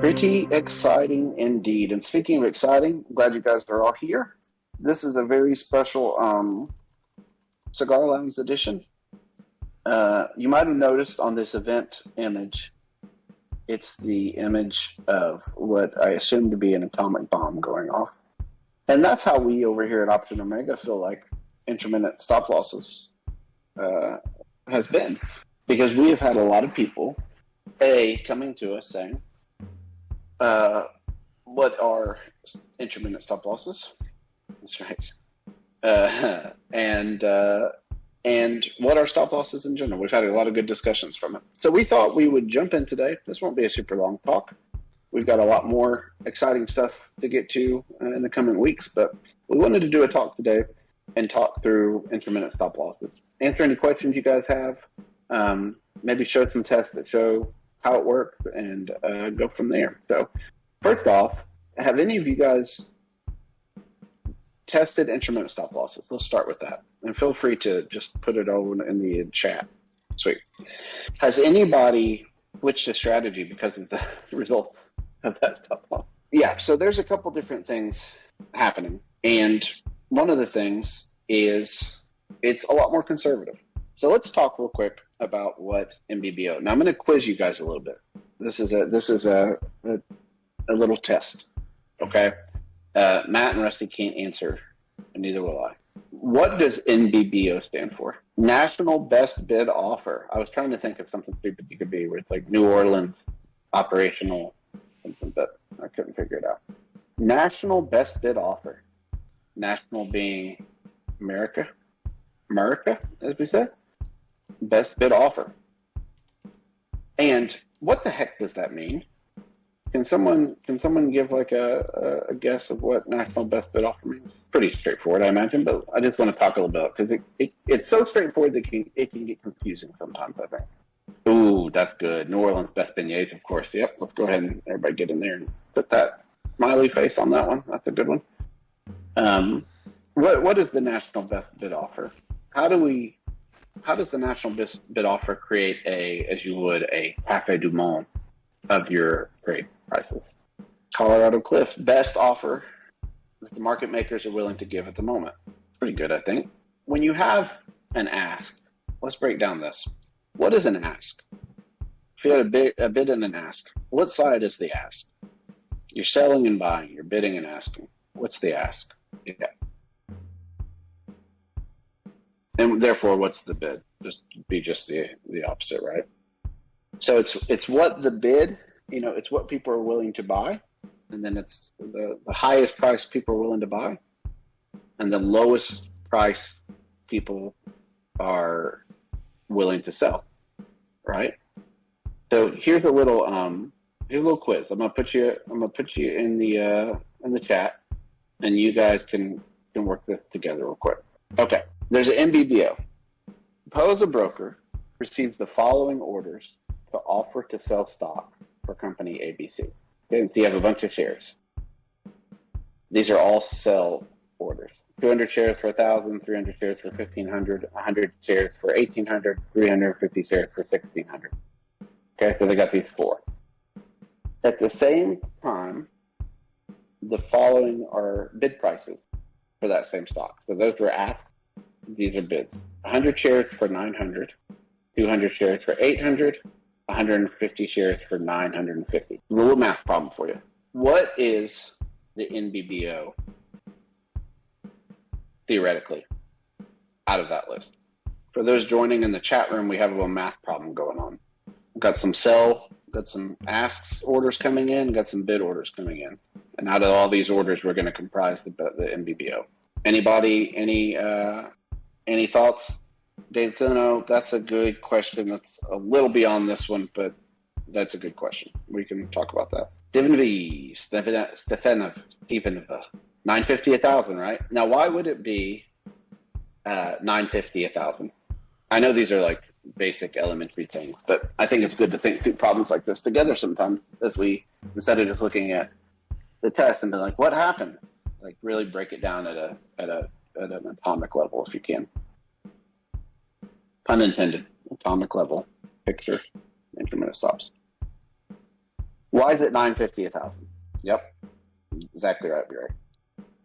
Pretty exciting indeed. And speaking of exciting, I'm glad you guys are all here. This is a very special Cigar Lounge edition. You might have noticed on this event image, it's the image of what I assume to be an atomic bomb going off. And that's how we over here at Option Omega feel like intermittent stop losses has been. Because we have had a lot of people, coming to us saying, what are intermittent stop losses? That's right. And what are stop losses in general? We've had a lot of good discussions from it. So we thought we would jump in today. This won't be a super long talk. We've got a lot more exciting stuff to get to in the coming weeks, but we wanted to do a talk today and talk through intermittent stop losses. Answer any questions you guys have. Maybe show some tests that show how it works and go from there. So first off, have any of you guys tested intermittent stop losses? Let's start with that. And feel free to just put it over in the chat. Sweet. Has anybody switched a strategy because of the results of that stop loss? Yeah, so there's a couple different things happening. And one of the things is it's a lot more conservative. So let's talk real quick about what NBBO. Now I'm going to quiz you guys a little bit. This is a little test. Okay. Matt and Rusty can't answer, and neither will I. What does NBBO stand for? National Best Bid Offer. I was trying to think of something stupid you could be where it's like New Orleans operational something, but I couldn't figure it out. National Best Bid Offer. National being America, as we said. Best bid offer. And what the heck does that mean? Can someone give like a guess of what national best bid offer means? Pretty straightforward, I imagine, but I just want to talk a little bit because it's so straightforward that it can get confusing sometimes, I think. Ooh, that's good. New Orleans best beignets, of course. Yep, let's go ahead and everybody get in there and put that smiley face on that one. That's a good one. What is the national best bid offer? How does the national best bid offer create a Cafe du Monde of your trade prices? Colorado Cliff, best offer that the market makers are willing to give at the moment. Pretty good, I think. When you have an ask, let's break down this. What is an ask? If you had a bid and an ask, what side is the ask? You're selling and buying, you're bidding and asking. What's the ask? Yeah. And therefore, what's the bid? Just the opposite, right? So it's what the bid, it's what people are willing to buy, and then it's the highest price people are willing to buy, and the lowest price people are willing to sell, right? So here's a little quiz. I'm gonna put you in the chat, and you guys can work this together real quick. Okay. There's an NBBO. Suppose a broker receives the following orders to offer to sell stock for company ABC. Okay, so you have a bunch of shares. These are all sell orders. 200 shares for 1,000, 300 shares for 1,500, 100 shares for 1,800, 350 shares for 1,600. Okay, so they got these four. At the same time, the following are bid prices for that same stock. So those were asked. These are bids. 100 shares for 900, 200 shares for 800, 150 shares for 950. A little math problem for you. What is the NBBO theoretically out of that list? For those joining in the chat room, we have a little math problem going on. We've got some asks orders coming in, got some bid orders coming in. And out of all these orders, we're going to comprise the NBBO. Anybody, any thoughts? Dave Thuno, that's a good question. That's a little beyond this one, but that's a good question. We can talk about that. Divinity, Stefanov, 950, 1,000, right? Now, why would it be 950, 1,000? I know these are like basic elementary things, but I think it's good to think through problems like this together sometimes instead of just looking at the test and be like, what happened? Like really break it down at an atomic level if you can. Pun intended. Atomic level picture, intermittent stops. Why is it 950 1,000? Yep, exactly right, Barry.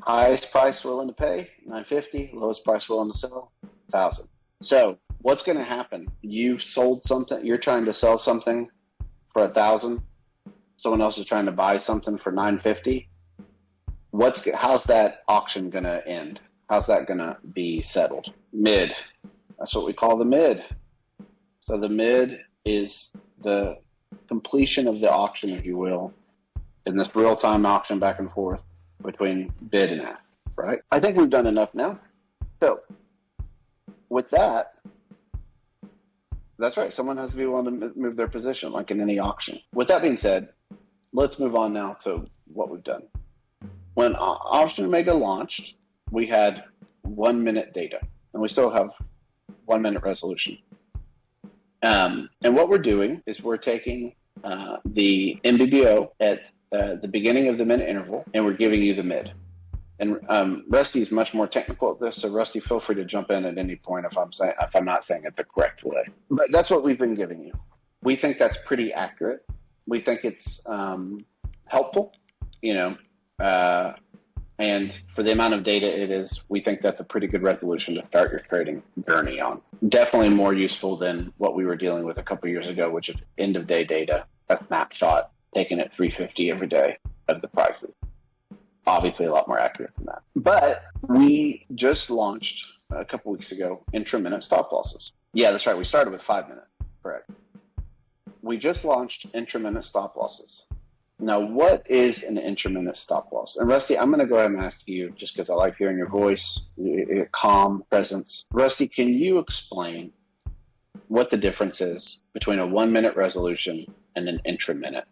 Highest price willing to pay, 950. Lowest price willing to sell, 1,000. So what's going to happen? You've sold something. You're trying to sell something for 1,000. Someone else is trying to buy something for 950. How's that auction going to end? How's that going to be settled? Mid. That's what we call the mid. So the mid is the completion of the auction, if you will, in this real-time auction back and forth between bid and ask, right? I think we've done enough now. So with that, that's right. Someone has to be willing to move their position, like in any auction. With that being said, let's move on now to what we've done. When Option Omega launched, we had 1 minute data, and we still have 1 minute resolution. And what we're doing is we're taking the NBBO at the beginning of the minute interval, and we're giving you the mid. And Rusty is much more technical at this, so Rusty, feel free to jump in at any point if I'm not saying it the correct way. But that's what we've been giving you. We think that's pretty accurate. We think it's helpful, and for the amount of data it is, we think that's a pretty good resolution to start your trading journey on. Definitely more useful than what we were dealing with a couple years ago, which is end of day data, a snapshot taken at 350 every day of the prices. Obviously a lot more accurate than that. But we just launched a couple weeks ago intra-minute stop losses. Yeah, that's right. We started with 5 minutes. Correct. We just launched intra-minute stop losses. Now, what is an intra-minute stop loss? And Rusty, I'm going to go ahead and ask you, just because I like hearing your voice, your calm presence. Rusty, can you explain what the difference is between a 1 minute resolution and an intra-minute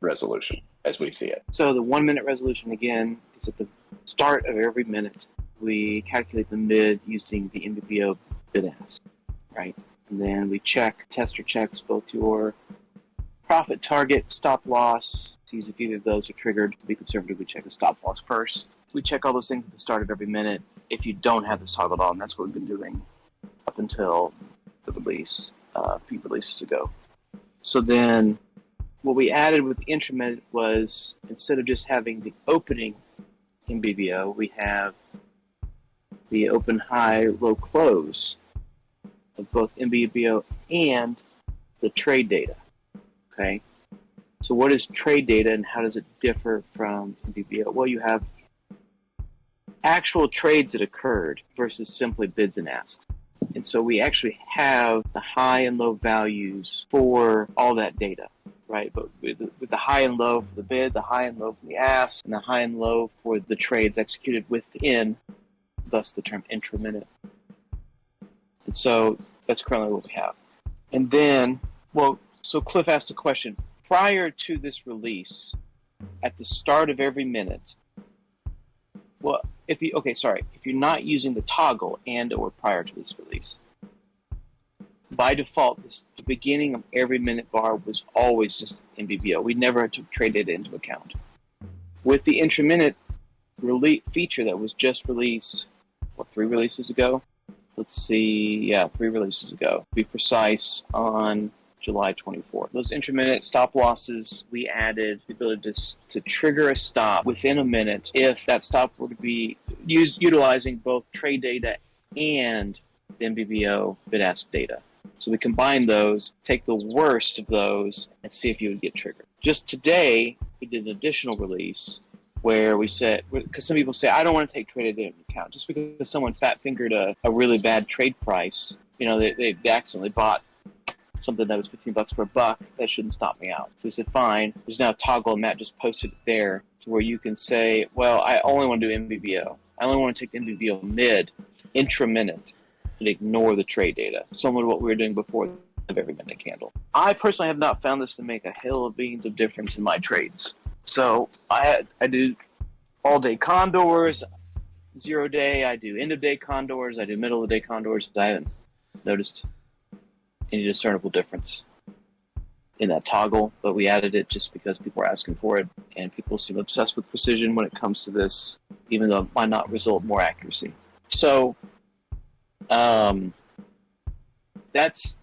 resolution as we see it? So the 1 minute resolution, again, is at the start of every minute. We calculate the mid using the NBBO bid ask, right? And then we tester checks both your profit target, stop loss, sees if either of those are triggered. To be conservative, we check the stop loss first. We check all those things at the start of every minute if you don't have this toggled on. That's what we've been doing up until the release, a few releases ago. So then what we added with the Intermittent was, instead of just having the opening NBBO, we have the open, high, low, close of both NBBO and the trade data. Okay, so what is trade data and how does it differ from NBBO? Well, you have actual trades that occurred versus simply bids and asks. And so we actually have the high and low values for all that data, right? But with the high and low for the bid, the high and low for the ask, and the high and low for the trades executed within, thus the term intra-minute. And so that's currently what we have. And then, so Cliff asked a question. Prior to this release, at the start of every minute, if you're not using the toggle and or prior to this release, by default, the beginning of every minute bar was always just NBBO. We never had to trade data into account. With the intra-minute feature that was just released, 3 releases ago? 3 releases ago. To be precise, on July 24th. Those intra-minute stop losses, we added the ability to trigger a stop within a minute if that stop were to be utilizing both trade data and the NBBO bid-ask data. So we combine those, take the worst of those, and see if you would get triggered. Just today, we did an additional release where we said, because some people say, I don't want to take trade data into account. Just because someone fat-fingered a really bad trade price, they accidentally bought something that was $15 per buck, that shouldn't stop me out. So we said, fine. There's now a toggle, and Matt just posted it there to where you can say, well, I only want to do NBBO. I only want to take the NBBO mid, intra-minute, and ignore the trade data, similar to what we were doing before of every minute candle. I personally have not found this to make a hill of beans of difference in my trades. So I do all-day condors, 0 day, I do end-of-day condors, I do middle-of-the-day condors. I haven't noticed any discernible difference in that toggle, but we added it just because people are asking for it, and people seem obsessed with precision when it comes to this, even though it might not result in more accuracy. So that's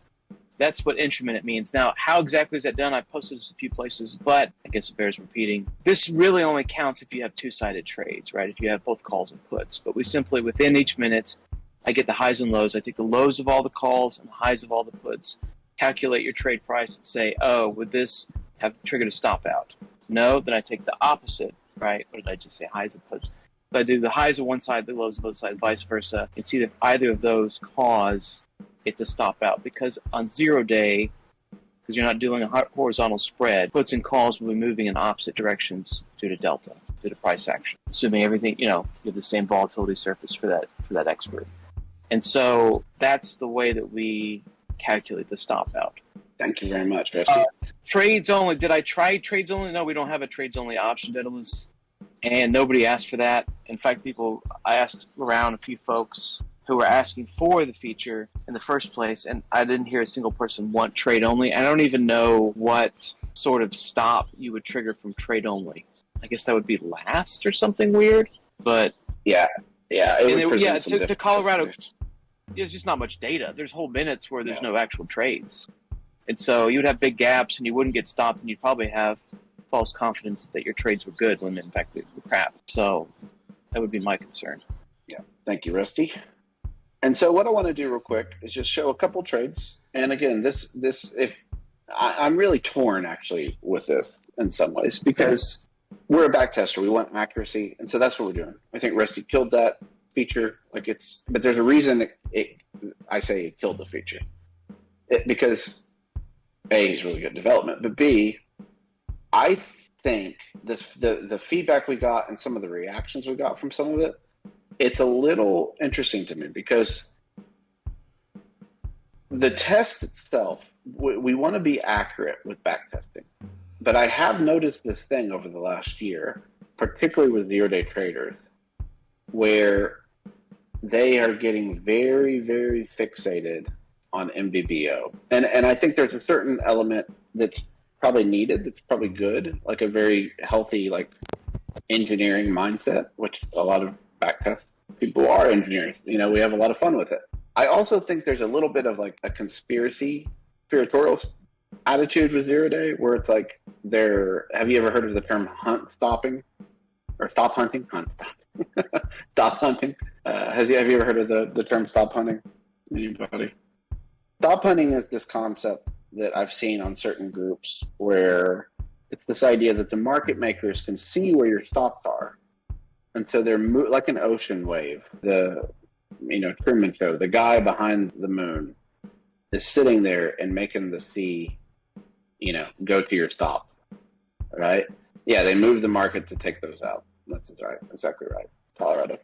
That's what intra-minute means. Now, how exactly is that done? I posted this a few places, but I guess it bears repeating. This really only counts if you have two-sided trades, right? If you have both calls and puts. But we simply, within each minute, I get the highs and lows. I take the lows of all the calls and the highs of all the puts, calculate your trade price, and say, oh, would this have triggered a stop out? No, then I take the opposite, right? What did I just say? Highs and puts. So I do the highs of one side, the lows of the other side, vice versa, and see if either of those cause it to stop out. Because on 0 day, because you're not doing a horizontal spread, puts and calls will be moving in opposite directions due to delta, due to price action, assuming everything, you have the same volatility surface for that expiry. And so that's the way that we calculate the stop out. Thank you very much, Rusty. Trades only. Did I try trades only? No, we don't have a trades only option, Daedalus. And nobody asked for that. In fact, I asked around a few folks who were asking for the feature in the first place, and I didn't hear a single person want trade only. I don't even know what sort of stop you would trigger from trade only. I guess that would be last or something weird, but yeah. To Colorado, there's just not much data. There's whole minutes where there's no actual trades. And so you would have big gaps and you wouldn't get stopped, and you'd probably have false confidence that your trades were good when in fact they were crap. So that would be my concern. Yeah. Thank you, Rusty. And so what I want to do real quick is just show a couple trades. And again, I'm really torn actually with this in some ways, because we're a backtester. We want accuracy. And so that's what we're doing. I think Rusty killed that feature. But there's a reason I say it killed the feature. Because A, he's really good at development, but B, I think the feedback we got and some of the reactions we got from some of it, it's a little interesting to me, because the test itself, we want to be accurate with backtesting. But I have noticed this thing over the last year, particularly with 0-day traders, where they are getting very, very fixated on NBBO. And I think there's a certain element that's probably needed, that's probably good, like a very healthy engineering mindset, which a lot of backtest people are engineers. We have a lot of fun with it. I also think there's a little bit of a conspiratorial attitude with 0-day, where it's have you ever heard of the term hunt stopping or stop hunting? Hunt stopping. Stop hunting. Have you ever heard of the term stop hunting? Anybody? Stop hunting is this concept that I've seen on certain groups, where it's this idea that the market makers can see where your stops are. And so they're like an ocean wave. The Truman Show, the guy behind the moon is sitting there and making the sea, go to your stop. Right? Yeah, they move the market to take those out. That's right. Exactly right. Colorado.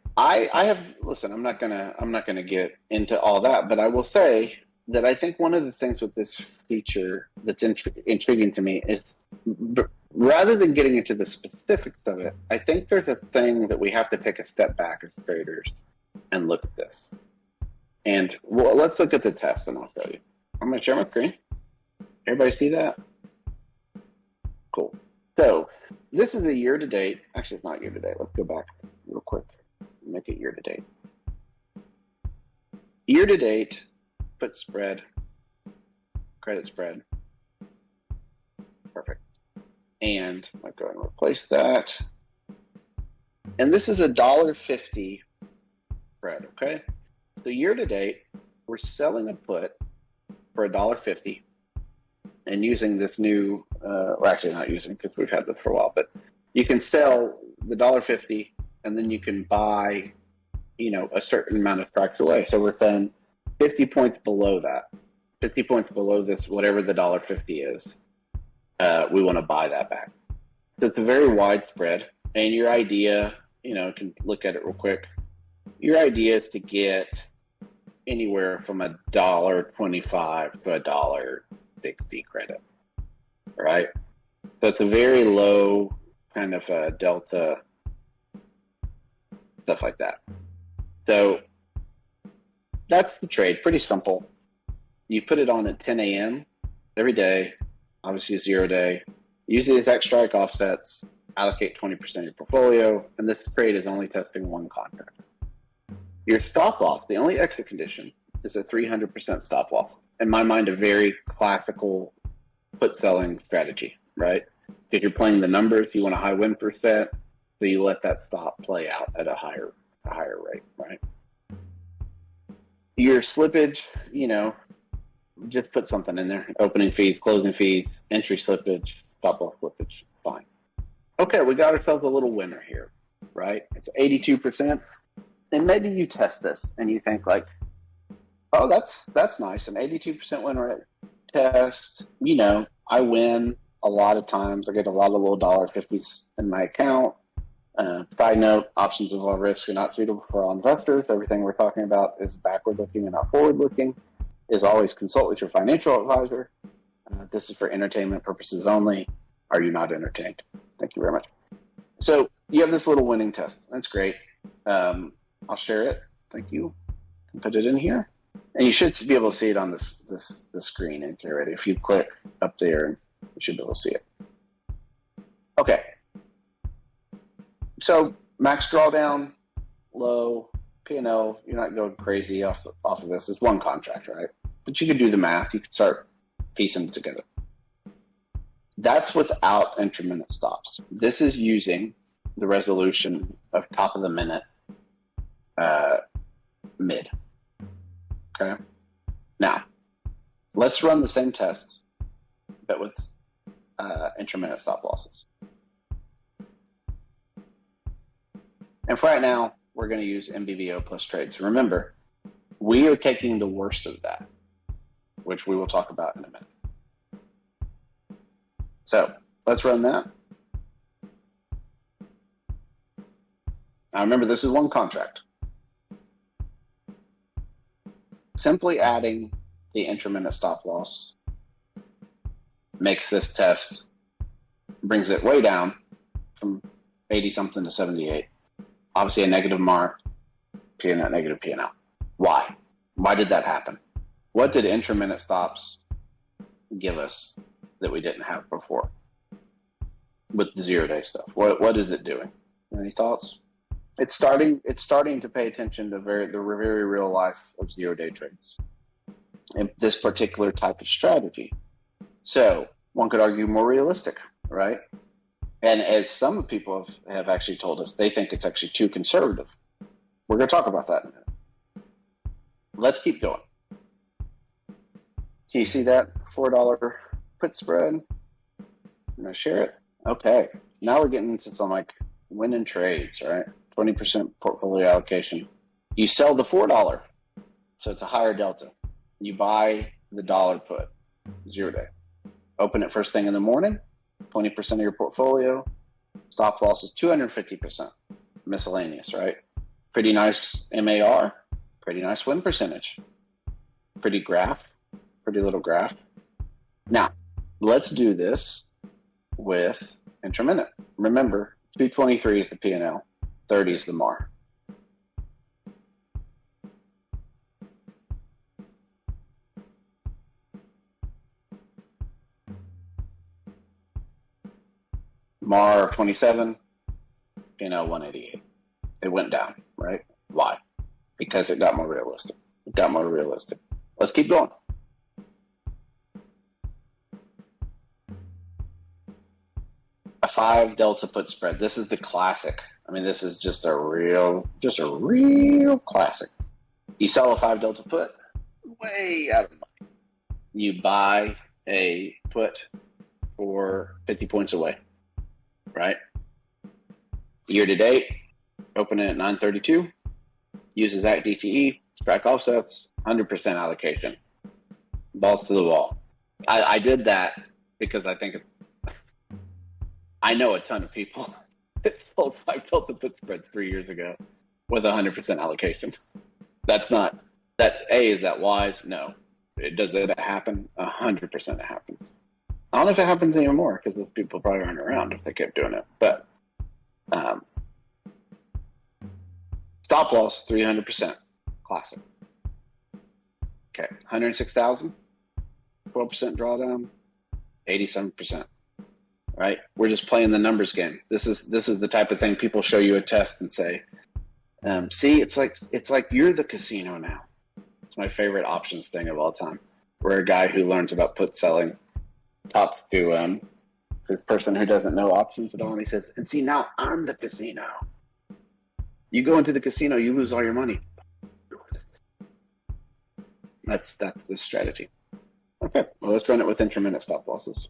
Listen, I'm not gonna get into all that, but I will say that I think one of the things with this feature that's intriguing to me is, rather than getting into the specifics of it, I think there's a thing that we have to take a step back as traders and look at this. And let's look at the test, and I'll show you. I'm going to share my screen. Everybody see that? Cool. So this is a year-to-date. Actually, it's not year-to-date. Let's go back real quick. Make it year-to-date. Year-to-date, put spread, credit spread. Perfect. And I'll go ahead and replace that. And this is $1.50 spread, okay? So year-to-date, we're selling a put for $1.50 and using this new, we're actually not using, because we've had this for a while, but you can sell the $1.50 and then you can buy, a certain amount of tracks away. So we're saying 50 points below that, 50 points below this, whatever the $1.50 is, we want to buy that back. So it's a very wide spread. And your idea, can look at it real quick. Your idea is to get anywhere from $1.25 to $1.60 credit, right? So it's a very low kind of a delta, stuff like that. So that's the trade. Pretty simple. You put it on at 10 a.m. every day, obviously a 0-day. Use the exact strike offsets, allocate 20% of your portfolio, and this trade is only testing one contract. Your stop loss, the only exit condition, is a 300% stop loss. in my mind, a very classical put selling strategy, right? If you're playing the numbers, you want a high win percent, so you let that stop play out at a higher rate, right? Your slippage, just put something in there. Opening fees, closing fees, entry slippage, stop loss slippage, fine. Okay, we got ourselves a little winner here, right? It's 82%. And maybe you test this and you think like, oh, that's nice. An 82% win rate test. I win a lot of times. I get a lot of little $1.50s in my account. Side note, options involve risk are not suitable for all investors. Everything we're talking about is backward looking and not forward looking. Is always consult with your financial advisor. This is for entertainment purposes only. Are you not entertained? Thank you very much. So you have this little winning test. That's great. I'll share it. Thank you. Put it in here. And you should be able to see it on this screen and get ready. If you click up there, you should be able to see it. Okay. So max drawdown, low, P&L, you're not going crazy off of this. It's one contract, right? But you can do the math. You can start piecing it together. That's without intermittent stops. This is using the resolution of top of the minute mid. Okay. Now, let's run the same test, but with intermittent stop losses. And for right now, we're going to use NBBO plus trades. Remember, we are taking the worst of that, which we will talk about in a minute. So let's run that. Now remember, this is one contract. Simply adding the intermittent stop loss makes this test, brings it way down from 80 something to 78. Obviously a negative mark, P&L, negative P&L. Why? Why did that happen? What did intermittent stops give us that we didn't have before with the 0-day stuff? What is it doing? Any thoughts? It's starting to pay attention to the very real life of 0-day trades and this particular type of strategy. So one could argue more realistic, right? And as some people have actually told us, they think it's actually too conservative. We're going to talk about that in a minute. Let's keep going. Can you see that $4 put spread? I'm going to share it. Okay. Now we're getting into some like winning trades, right? 20% portfolio allocation. You sell the $4, so it's a higher delta. You buy the dollar put, 0-day. Open it first thing in the morning, 20% of your portfolio. Stop loss is 250%. Miscellaneous, right? Pretty nice MAR, pretty nice win percentage. Pretty little graph. Now, let's do this with intermittent. Remember, 223 is the P&L, 30 is the MAR. MAR 27, P&L 188. It went down, right? Why? Because it got more realistic. Let's keep going. A 5 delta put spread. This is the classic. I mean, this is just a real classic. You sell a 5 delta put, way out of the money. You buy a put for 50 points away, right? Year to date, open it at 932, uses that DTE, strike offsets, 100% allocation. Balls to the wall. I did that because I think I know a ton of people that sold 5 delta put spreads 3 years ago with 100% allocation. Is that wise? No. Does that happen? 100% it happens. I don't know if it happens anymore because those people probably aren't around if they kept doing it. But stop loss, 300%. Classic. Okay, 106,000, 12% drawdown, 87%. Right? We're just playing the numbers game. This is the type of thing people show you a test and say, see, it's like you're the casino now. It's my favorite options thing of all time. where a guy who learns about put selling talks to this person who doesn't know options at all, and he says, and see, now I'm the casino. You go into the casino, you lose all your money. That's the strategy. Okay, well, let's run it with intra-minute stop losses.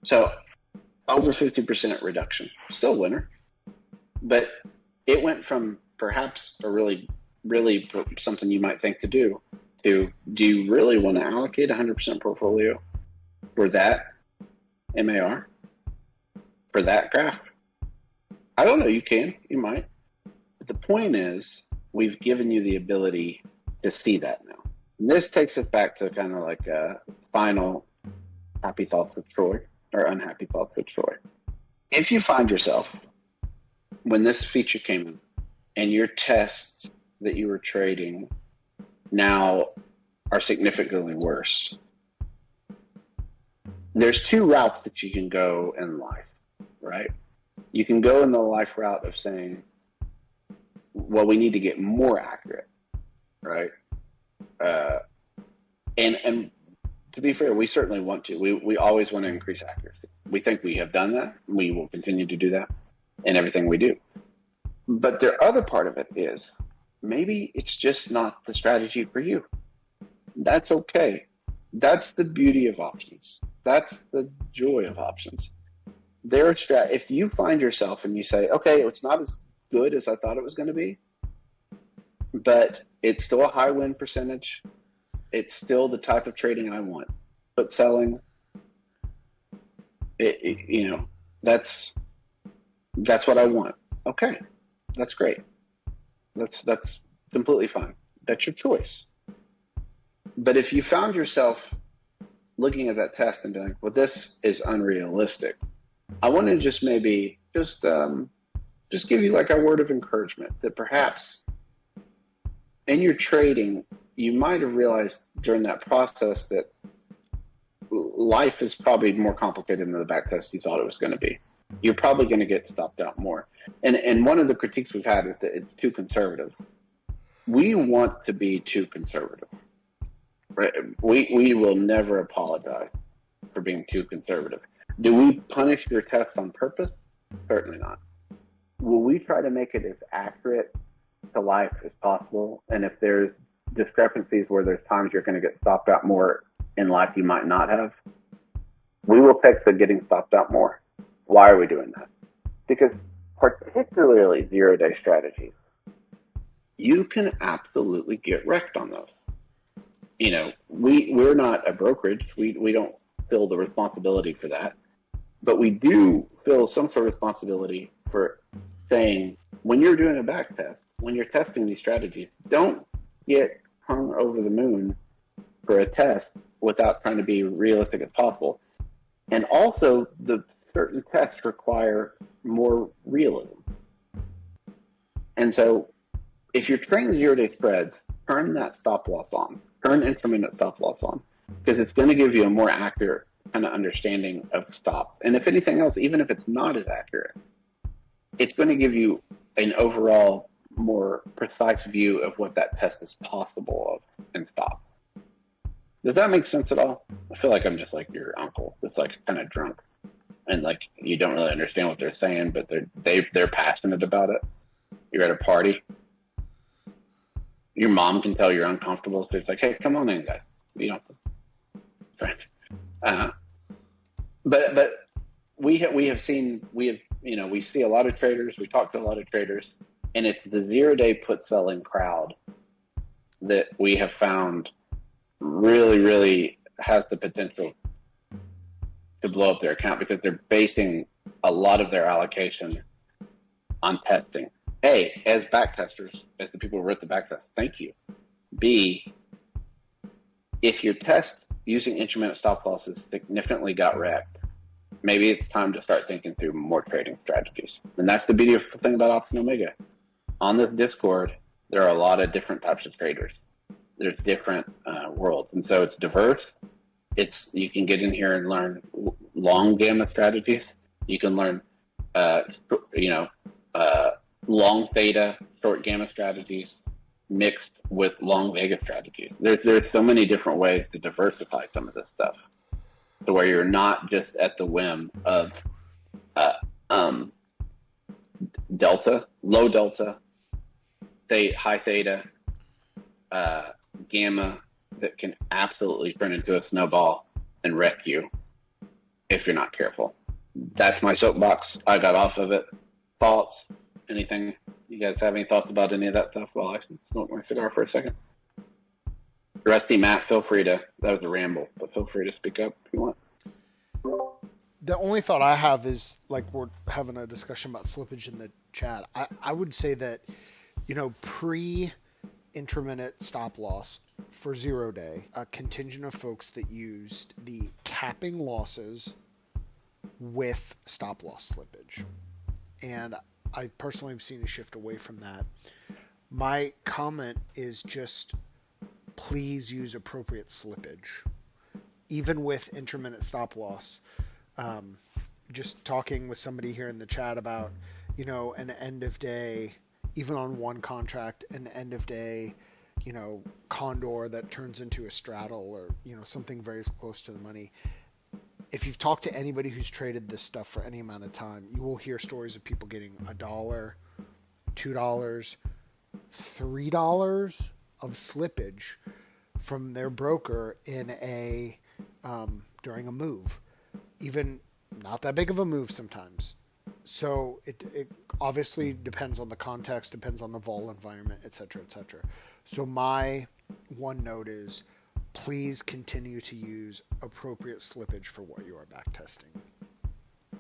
So over 50% reduction, still winner, but it went from perhaps a really something you might think to do you really want to allocate 100% portfolio for that MAR, for that graph? I don't know, you might. But the point is, we've given you the ability to see that now. And this takes us back to kind of like a final happy thoughts with Troy, or unhappy thoughts with Troy. If you find yourself, when this feature came in, and your tests that you were trading now are significantly worse, there's two routes that you can go in life, right? You can go in the life route of saying, well, we need to get more accurate, right? And to be fair, we certainly want to. We always want to increase accuracy. We think we have done that. We will continue to do that in everything we do. But the other part of it is, maybe it's just not the strategy for you. That's okay. That's the beauty of options. That's the joy of options. If you find yourself and you say, okay, it's not as good as I thought it was going to be, but it's still a high win percentage. It's still the type of trading I want. But selling, that's what I want. Okay, that's great. That's completely fine. That's your choice. But if you found yourself looking at that test and being like, well, this is unrealistic, I want to just give you like a word of encouragement that perhaps in your trading, you might have realized during that process that life is probably more complicated than the backtest you thought it was going to be. You're probably going to get stopped out more. And one of the critiques we've had is that it's too conservative. We want to be too conservative. Right? We will never apologize for being too conservative. Do we punish your tests on purpose? Certainly not. Will we try to make it as accurate to life as possible? And if there's discrepancies where there's times you're going to get stopped out more in life you might not have, we will take the getting stopped out more. Why are we doing that? Because particularly zero-day strategies, you can absolutely get wrecked on those. We're not a brokerage. We don't feel the responsibility for that. But we do feel some sort of responsibility for saying, when you're doing a back test, when you're testing these strategies, don't get hung over the moon for a test without trying to be realistic as possible. And also, the certain tests require more realism. And so, if you're trading zero-day spreads, turn that stop loss on. Turn intermittent stop loss on, because it's going to give you a more accurate kind of understanding of stop. And if anything else, even if it's not as accurate, it's going to give you an overall more precise view of what that test is possible of in stop. Does that make sense at all? I feel like I'm just like your uncle, that's like kind of drunk, and like you don't really understand what they're saying, but they're passionate about it. You're at a party. Your mom can tell you're uncomfortable, so it's like, hey, come on in, guys. You know, but we see a lot of traders. We talk to a lot of traders, and it's the zero-day put selling crowd that we have found really, really has the potential to blow up their account, because they're basing a lot of their allocation on testing. A, as backtesters, as the people who wrote the backtest, thank you. B, if your test using intermittent stop losses significantly got wrecked, maybe it's time to start thinking through more trading strategies. And that's the beautiful thing about Option Omega. On this Discord, there are a lot of different types of traders. There's different worlds. And so it's diverse. You can get in here and learn long gamut strategies. You can learn, you know, long theta, short gamma strategies mixed with long vega strategies. There's so many different ways to diversify some of this stuff, to where you're not just at the whim of delta, low delta, high theta, gamma that can absolutely turn into a snowball and wreck you if you're not careful. That's my soapbox. I got off of it. Thoughts? Anything? You guys have any thoughts about any of that stuff while I smoke my cigar for a second? Rusty, Matt, feel free to, that was a ramble, but feel free to speak up if you want. The only thought I have is, like, we're having a discussion about slippage in the chat. I would say that, you know, pre-intermittent stop loss for 0 day, a contingent of folks that used the capping losses with stop loss slippage. And I personally have seen a shift away from that. My comment is just, please use appropriate slippage. Even with intermittent stop loss, just talking with somebody here in the chat about, you know, an end of day, even on one contract, an end of day, you know, condor that turns into a straddle, or, you know, something very close to the money. If you've talked to anybody who's traded this stuff for any amount of time, you will hear stories of people getting $1, $2, $3 of slippage from their broker in a during a move, even not that big of a move sometimes. So it obviously depends on the context, depends on the vol environment, etc., etc. So my one note is, please continue to use appropriate slippage for what you are backtesting.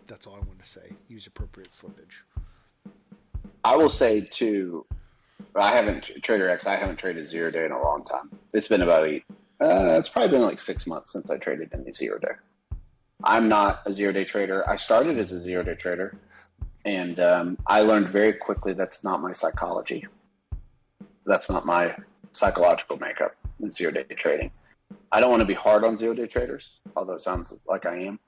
That's all I want to say. Use appropriate slippage. I will say too, I haven't traded 0 day in a long time. It's been about it's probably been like 6 months since I traded in the 0 day. I'm not a 0 day trader. I started as a 0 day trader, and I learned very quickly that's not my psychology. That's not my psychological makeup in 0 day trading. I don't want to be hard on 0 day traders, although it sounds like I am.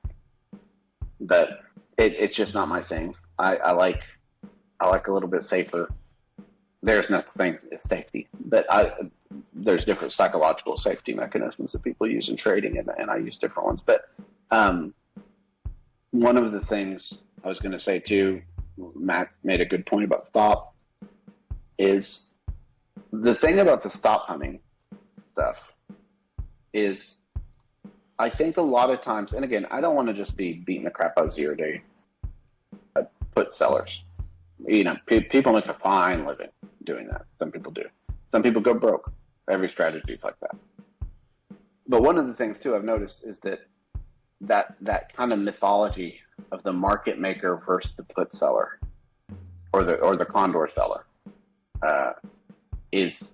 But it's just not my thing. I like a little bit safer. There's nothing as safety, but there's different psychological safety mechanisms that people use in trading, and I use different ones. But one of the things I was going to say too, Matt made a good point about stop, is the thing about the stop hunting stuff is, I think a lot of times, and again, I don't want to just be beating the crap out of 0 day put sellers. You know, people make a fine living doing that. Some people do. Some people go broke. Every strategy is like that. But one of the things too I've noticed is that kind of mythology of the market maker versus the put seller, or the condor seller, is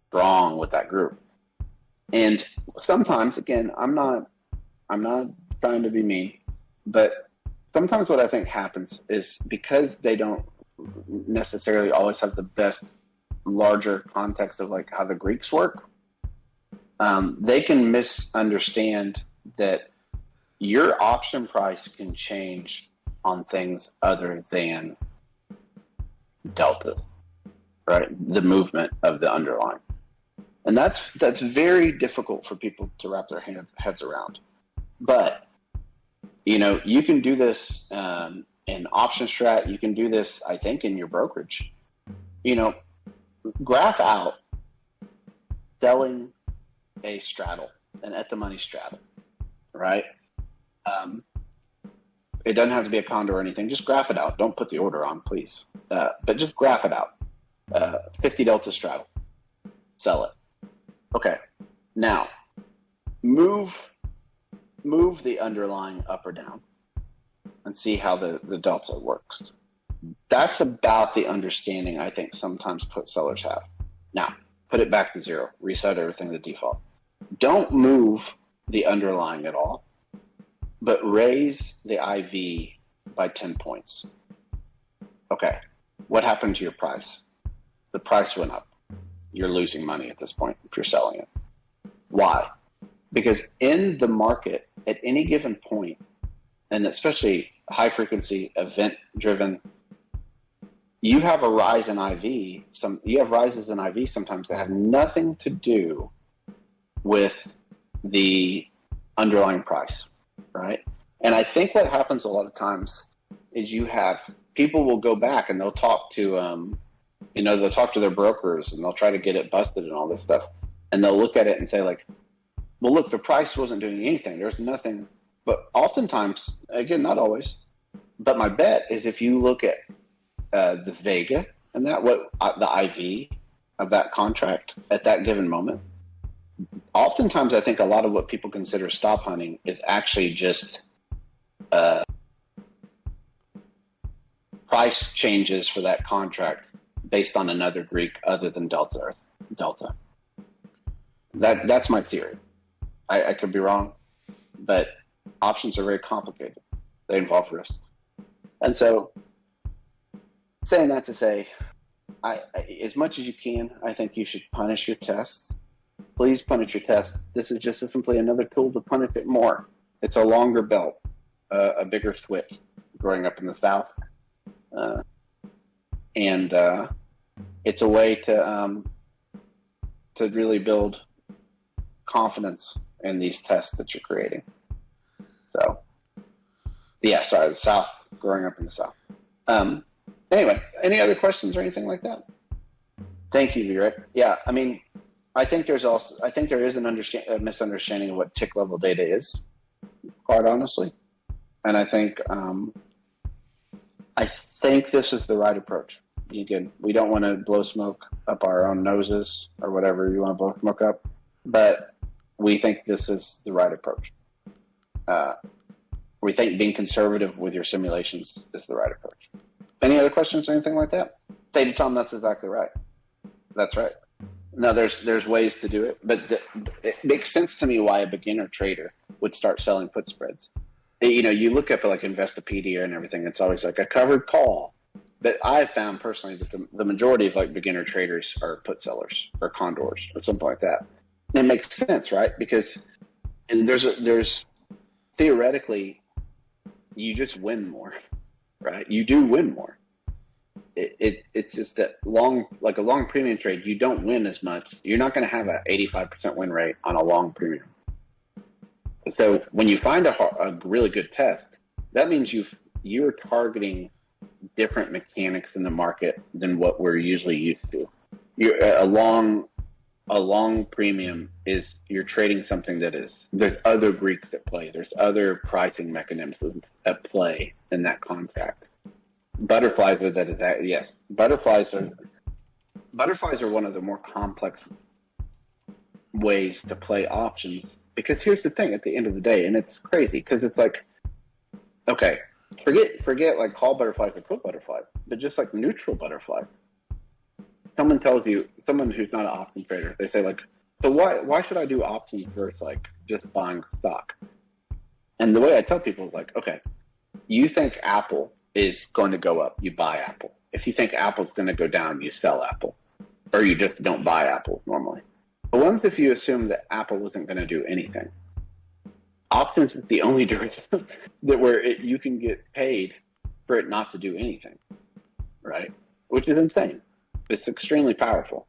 strong with that group. And sometimes, again, I'm not trying to be mean, but sometimes what I think happens is, because they don't necessarily always have the best larger context of like how the Greeks work, they can misunderstand that your option price can change on things other than delta, right? The movement of the underlying. And that's very difficult for people to wrap their heads around. But, you know, you can do this in option strat. You can do this, I think, in your brokerage. You know, graph out selling a straddle, an at the money straddle, right? It doesn't have to be a condor or anything. Just graph it out. Don't put the order on, please. But just graph it out. 50 delta straddle. Sell it. Okay. Now, move the underlying up or down and see how the delta works. That's about the understanding I think sometimes put sellers have. Now, put it back to zero. Reset everything to default. Don't move the underlying at all, but raise the IV by 10 points. Okay. What happened to your price? The price went up. You're losing money at this point if you're selling it. Why? Because in the market, at any given point, and especially high frequency, event driven. You have a rise in IV. You have rises in IV sometimes that have nothing to do with the underlying price, right? And I think what happens a lot of times is you have people will go back and they'll talk to, they'll talk to their brokers and they'll try to get it busted and all this stuff. And they'll look at it and say like, well, look, the price wasn't doing anything. There's nothing. But oftentimes, again, not always, but my bet is if you look at the Vega and the IV of that contract at that given moment, oftentimes I think a lot of what people consider stop hunting is actually just price changes for that contract based on another Greek other than Delta. That's my theory. I could be wrong, but options are very complicated. They involve risk. And so saying that to say, as much as you can, I think you should punish your tests. Please punish your tests. This is just simply another tool to punish it more. It's a longer belt, a bigger switch growing up in the South. And it's a way to really build confidence in these tests that you're creating. So, yeah, sorry, the South, growing up in the South. Anyway, any other questions or anything like that? Thank you, Rick. Yeah, I mean, I think there is a misunderstanding of what tick level data is, quite honestly. And I think this is the right approach. Again, we don't want to blow smoke up our own noses or whatever you want to blow smoke up, but we think this is the right approach. We think being conservative with your simulations is the right approach. Any other questions or anything like that? Say to Tom, that's exactly right. That's right. No, there's ways to do it, but it makes sense to me why a beginner trader would start selling put spreads. You look up like Investopedia and everything, it's always like a covered call. But I've found personally that the majority of like beginner traders are put sellers or condors or something like that. And it makes sense, right? Because there's theoretically, you just win more, right? You do win more. It's just that a long premium trade, you don't win as much. You're not going to have an 85% win rate on a long premium. So when you find a really good test, that means you're targeting different mechanics in the market than what we're usually used to. A long premium is you're trading something there's other Greeks at play. There's other pricing mechanisms at play in that contract. Butterflies are yes. Butterflies are one of the more complex ways to play options, because here's the thing at the end of the day, and it's crazy because it's like, okay, forget like call butterflies or put butterflies, but just like neutral butterflies. Someone tells you, someone who's not an option trader, they say like, so why should I do options versus like just buying stock? And the way I tell people is like, okay, you think Apple is going to go up, you buy Apple. If you think Apple's going to go down, you sell Apple, or you just don't buy Apple normally. But what if you assume that Apple wasn't going to do anything? Options is the only direction you can get paid for it not to do anything, right? Which is insane. It's extremely powerful.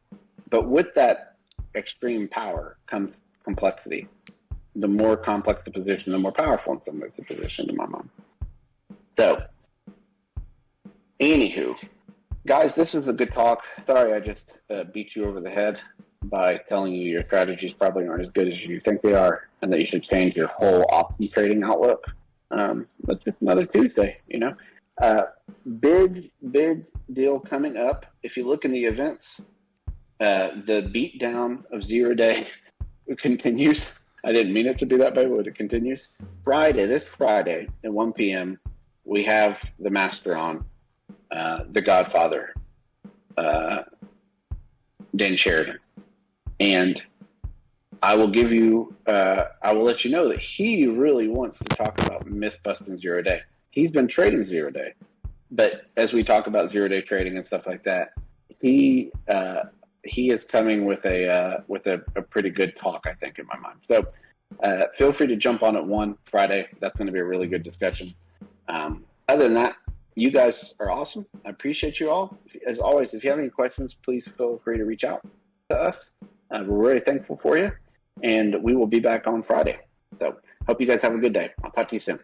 But with that extreme power comes complexity. The more complex the position, the more powerful in some ways the position, in my mind. So, anywho, guys, this was a good talk. Sorry I just beat you over the head by telling you your strategies probably aren't as good as you think they are, and that you should change your whole option trading outlook. But just another Tuesday, big deal coming up. If you look in the events, the beatdown of 0 day continues. I didn't mean it to be that way, but it continues. This Friday at 1 p.m., we have the master on, the Godfather, Dan Sheridan. And I will let you know that he really wants to talk about myth busting 0 day. He's been trading 0 day, but as we talk about 0 day trading and stuff like that, he is coming with a pretty good talk, I think, in my mind. So feel free to jump on at 1 Friday. That's going to be a really good discussion. Other than that, you guys are awesome. I appreciate you all. As always, if you have any questions, please feel free to reach out to us. We're really thankful for you, and we will be back on Friday. So hope you guys have a good day. I'll talk to you soon.